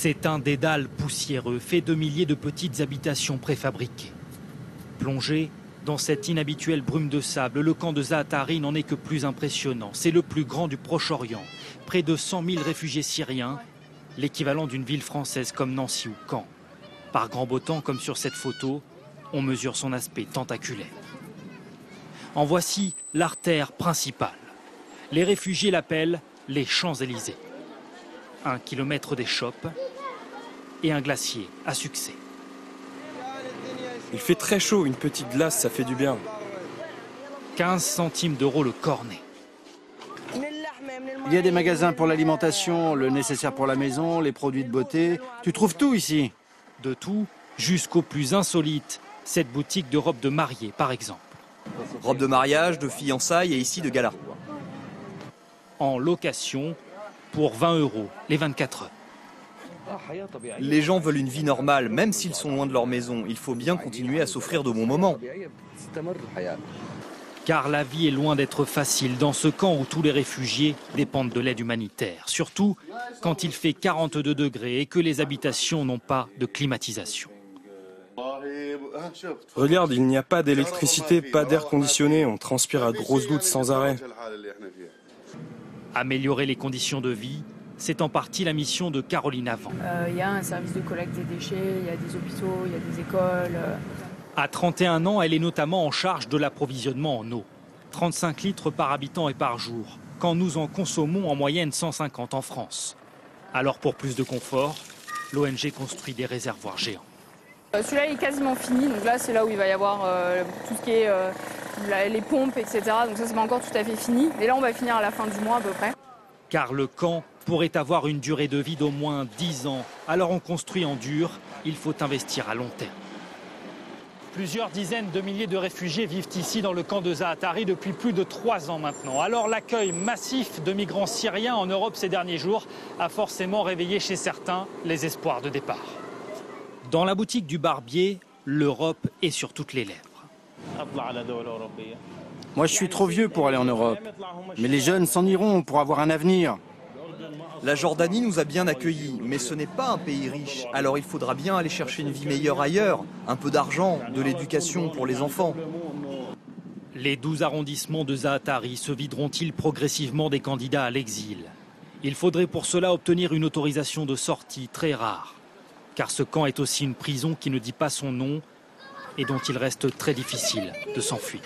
C'est un dédale poussiéreux, fait de milliers de petites habitations préfabriquées. Plongé dans cette inhabituelle brume de sable, le camp de Zaatari n'en est que plus impressionnant. C'est le plus grand du Proche-Orient. Près de 100 000 réfugiés syriens, l'équivalent d'une ville française comme Nancy ou Caen. Par grand beau temps, comme sur cette photo, on mesure son aspect tentaculaire. En voici l'artère principale. Les réfugiés l'appellent les Champs-Élysées. 1 kilomètre d'échoppe et un glacier à succès. Il fait très chaud, une petite glace, ça fait du bien. 15 centimes d'euros le cornet. Il y a des magasins pour l'alimentation, le nécessaire pour la maison, les produits de beauté. Tu trouves tout ici. De tout jusqu'au plus insolite, cette boutique de robes de mariée par exemple. Robes de mariage, de fiançailles et ici de gala. En location pour 20 euros les 24 heures. Les gens veulent une vie normale, même s'ils sont loin de leur maison. Il faut bien continuer à s'offrir de bons moments. Car la vie est loin d'être facile dans ce camp où tous les réfugiés dépendent de l'aide humanitaire. Surtout quand il fait 42 degrés et que les habitations n'ont pas de climatisation. Regarde, il n'y a pas d'électricité, pas d'air conditionné, on transpire à grosses gouttes sans arrêt. Améliorer les conditions de vie, c'est en partie la mission de Caroline Avant. Il y a un service de collecte des déchets, il y a des hôpitaux, il y a des écoles. À 31 ans, elle est notamment en charge de l'approvisionnement en eau. 35 litres par habitant et par jour, quand nous en consommons en moyenne 150 en France. Alors pour plus de confort, l'ONG construit des réservoirs géants. Celui-là est quasiment fini, donc là c'est là où il va y avoir tout ce qui est les pompes, etc. Donc ça c'est pas encore tout à fait fini. Et là on va finir à la fin du mois à peu près. Car le camp pourrait avoir une durée de vie d'au moins 10 ans. Alors on construit en dur, il faut investir à long terme. Plusieurs dizaines de milliers de réfugiés vivent ici dans le camp de Zaatari depuis plus de 3 ans maintenant. Alors l'accueil massif de migrants syriens en Europe ces derniers jours a forcément réveillé chez certains les espoirs de départ. Dans la boutique du barbier, l'Europe est sur toutes les lèvres. Moi, je suis trop vieux pour aller en Europe. Mais les jeunes s'en iront pour avoir un avenir. La Jordanie nous a bien accueillis, mais ce n'est pas un pays riche. Alors il faudra bien aller chercher une vie meilleure ailleurs. Un peu d'argent, de l'éducation pour les enfants. Les 12 arrondissements de Zaatari se videront-ils progressivement des candidats à l'exil? Il faudrait pour cela obtenir une autorisation de sortie très rare. Car ce camp est aussi une prison qui ne dit pas son nom et dont il reste très difficile de s'enfuir.